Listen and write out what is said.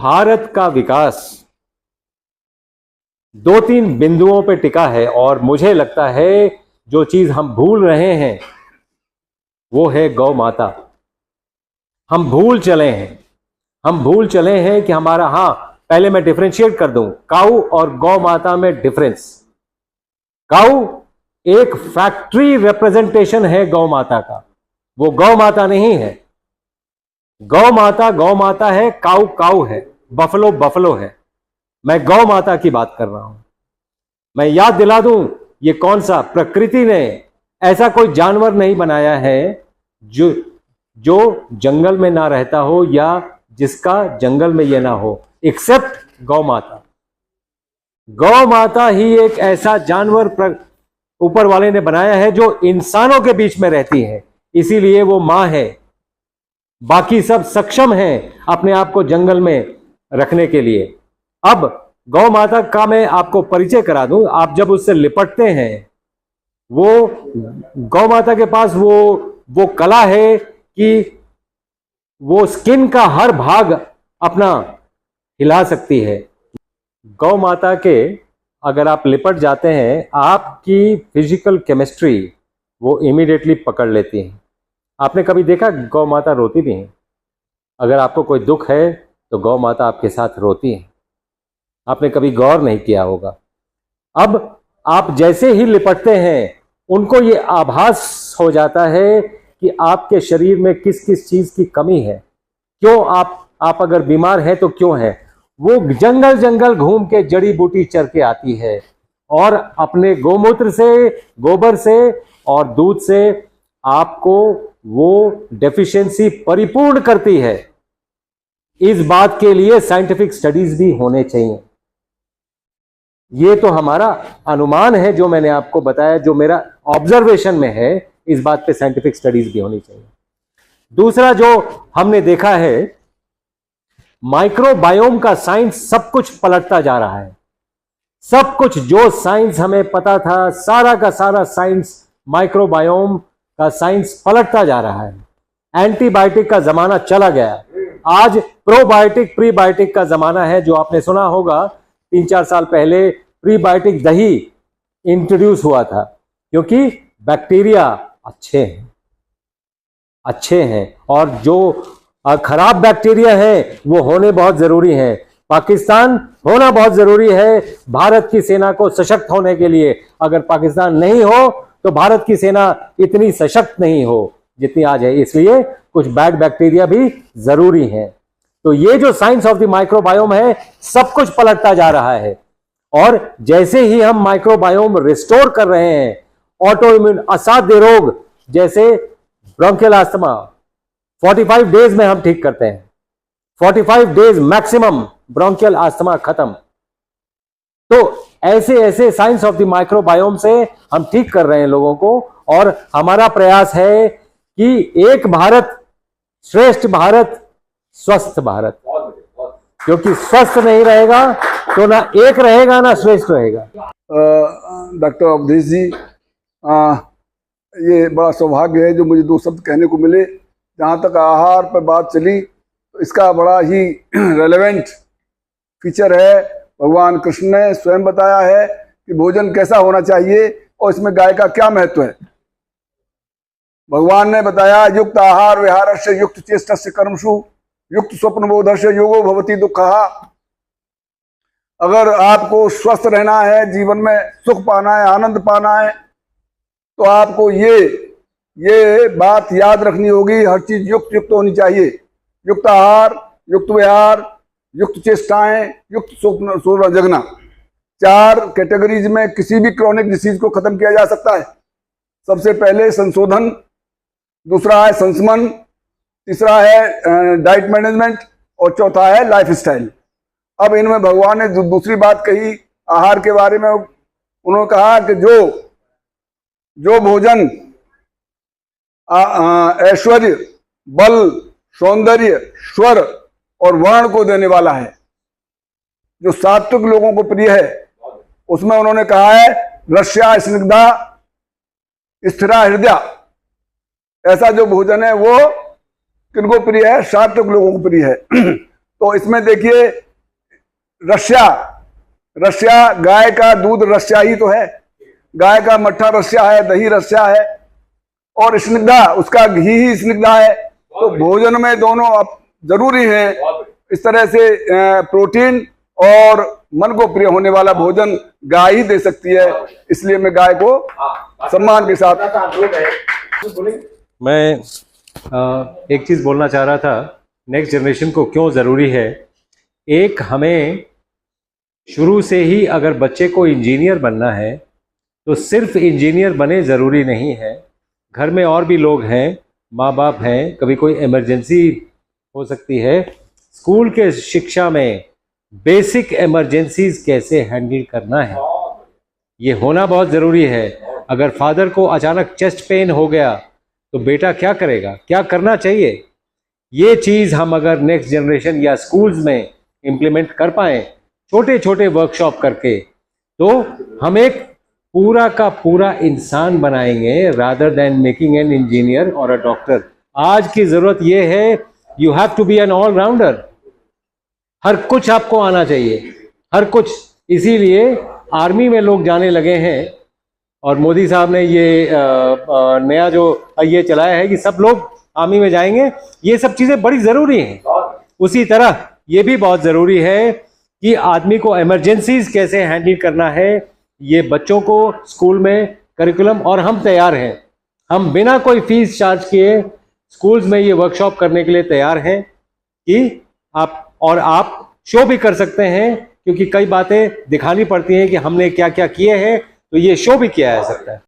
भारत का विकास दो तीन बिंदुओं पे टिका है और मुझे लगता है जो चीज हम भूल रहे हैं वो है गौ माता। हम भूल चले हैं कि हमारा, हां, पहले मैं डिफरेंशिएट कर दूं काऊ और गौ माता में डिफरेंस। काऊ एक फैक्ट्री रिप्रेजेंटेशन है गौ माता का, वो गौ माता नहीं है। गौ माता है, काऊ काऊ है, बफलो बफलो है। मैं गौ माता की बात कर रहा हूं। मैं याद दिला दूं, ये कौन सा, प्रकृति ने ऐसा कोई जानवर नहीं बनाया है जो जंगल में ना रहता हो या जिसका जंगल में ये ना हो, एक्सेप्ट गौ माता। गौ माता ही एक ऐसा जानवर ऊपर वाले ने बनाया है जो इंसानों के बीच में रहती है, इसीलिए वो मां है। बाकी सब सक्षम हैं अपने आप को जंगल में रखने के लिए। अब गौ माता का मैं आपको परिचय करा दूं। आप जब उससे लिपटते हैं, वो गौ माता के पास वो कला है कि वो स्किन का हर भाग अपना हिला सकती है। गौ माता के अगर आप लिपट जाते हैं, आपकी फिजिकल केमिस्ट्री वो इमीडिएटली पकड़ लेती है। आपने कभी देखा गौ माता रोती भी है? अगर आपको कोई दुख है तो गौ माता आपके साथ रोती है। आपने कभी गौर नहीं किया होगा। अब आप जैसे ही लिपटते हैं, उनको ये आभास हो जाता है कि आपके शरीर में किस किस चीज की कमी है, क्यों आप अगर बीमार हैं तो क्यों है। वो जंगल जंगल घूम के जड़ी बूटी चर के आती है और अपने गोमूत्र से, गोबर से और दूध से आपको वो डेफिशिएंसी परिपूर्ण करती है। इस बात के लिए साइंटिफिक स्टडीज भी होने चाहिए। ये तो हमारा अनुमान है जो मैंने आपको बताया, जो मेरा ऑब्जर्वेशन में है। इस बात पे साइंटिफिक स्टडीज भी होनी चाहिए। दूसरा जो हमने देखा है, माइक्रोबायोम का साइंस सब कुछ पलटता जा रहा है। सब कुछ जो साइंस हमें पता था, सारा का सारा साइंस, माइक्रोबायोम का साइंस पलटता जा रहा है। एंटीबायोटिक का जमाना चला गया, आज प्रोबायोटिक प्रीबायोटिक का जमाना है। जो आपने सुना होगा 3-4 साल पहले प्रीबायोटिक दही इंट्रोड्यूस हुआ था, क्योंकि बैक्टीरिया अच्छे हैं और जो खराब बैक्टीरिया है वो होने बहुत जरूरी है। पाकिस्तान होना बहुत जरूरी है भारत की सेना को सशक्त होने के लिए। अगर पाकिस्तान नहीं हो तो भारत की सेना इतनी सशक्त नहीं हो जितनी आज है, इसलिए कुछ बैड बैक्टीरिया भी जरूरी है। तो ये जो साइंस ऑफ द माइक्रोबायोम है, सब कुछ पलटता जा रहा है। और जैसे ही हम माइक्रोबायोम रिस्टोर कर रहे हैं, ऑटो इम्यून असाध्य रोग जैसे ब्रोंकियल अस्थमा 45 डेज में हम ठीक करते हैं। 45 डेज मैक्सिमम ब्रोंकियल अस्थमा खत्म। तो ऐसे ऐसे साइंस ऑफ द माइक्रोबायोम से हम ठीक कर रहे हैं लोगों को। और हमारा प्रयास है कि एक भारत श्रेष्ठ भारत, स्वस्थ भारत, क्योंकि स्वस्थ नहीं रहेगा तो ना एक रहेगा ना श्रेष्ठ रहेगा। डॉक्टर अवधेश जी, ये बड़ा सौभाग्य है जो मुझे 2 शब्द कहने को मिले। जहाँ तक आहार पर बात चली, तो इसका बड़ा ही रेलेवेंट फीचर है। भगवान कृष्ण ने स्वयं बताया है कि भोजन कैसा होना चाहिए और इसमें गाय का क्या महत्व है। भगवान ने बताया, युक्त आहार विहारस्य युक्त चेष्टस्य कर्मसु युक्त स्वप्न बोधस्य योगो भवति दुःखः। अगर आपको स्वस्थ रहना है, जीवन में सुख पाना है, आनंद पाना है, तो आपको ये बात याद रखनी होगी, हर चीज युक्त होनी चाहिए। युक्त आहार, युक्त विहार, युक्त चेष्टाएं, युक्त सोना जगना। 4 कैटेगरीज में किसी भी क्रॉनिक डिसीज को खत्म किया जा सकता है। सबसे पहले संशोधन, दूसरा है संशमन, तीसरा है डाइट मैनेजमेंट और चौथा है लाइफ स्टाइल। अब इनमें भगवान ने दूसरी बात कही आहार के बारे में। उन्होंने कहा कि जो भोजन ऐश्वर्य, बल, सौंदर्य, स्वर और वर्ण को देने वाला है, जो सात्विक लोगों को प्रिय है, उसमें उन्होंने कहा है रस्या स्निग्धा स्थिरा हृदय। ऐसा जो भोजन है वो किनको प्रिय है? सात्विक लोगों को प्रिय है। तो इसमें देखिए रस्या गाय का दूध रस्या ही तो है, गाय का मट्ठा रस्या है, दही रस्या है, और स्निग्धा उसका घी ही स्निग्धा है। तो भोजन में दोनों जरूरी है। इस तरह से प्रोटीन और मन को प्रिय होने वाला भोजन गाय ही दे सकती है, इसलिए मैं गाय को सम्मान के साथ। मैं एक चीज बोलना चाह रहा था, नेक्स्ट जनरेशन को क्यों जरूरी है। एक, हमें शुरू से ही अगर बच्चे को इंजीनियर बनना है तो सिर्फ इंजीनियर बने ज़रूरी नहीं है, घर में और भी लोग हैं, माँ बाप हैं, कभी कोई इमरजेंसी हो सकती है। स्कूल के शिक्षा में बेसिक इमरजेंसीज कैसे हैंडल करना है ये होना बहुत ज़रूरी है। अगर फादर को अचानक चेस्ट पेन हो गया तो बेटा क्या करेगा, क्या करना चाहिए, ये चीज़ हम अगर नेक्स्ट जनरेशन या स्कूल्स में इम्प्लीमेंट कर पाएँ छोटे छोटे वर्कशॉप करके, तो हम एक पूरा का पूरा इंसान बनाएंगे rather than making an engineer और अ डॉक्टर। आज की ज़रूरत ये है, you have to be an allrounder. हर कुछ आपको आना चाहिए, हर कुछ। इसीलिए आर्मी में लोग जाने लगे हैं और मोदी साहब ने ये नया जो ये चलाया है कि सब लोग आर्मी में जाएंगे। ये सब चीज़ें बड़ी ज़रूरी हैं। उसी तरह ये भी बहुत ज़रूरी है कि आदमी को इमरजेंसीज कैसे हैंडल करना है, ये बच्चों को स्कूल में करिकुलम, और हम तैयार हैं, हम बिना कोई फीस चार्ज किए स्कूल्स में ये वर्कशॉप करने के लिए तैयार हैं कि आप शो भी कर सकते हैं, क्योंकि कई बातें दिखानी पड़ती हैं कि हमने क्या क्या किए हैं, तो ये शो भी किया जा सकता है।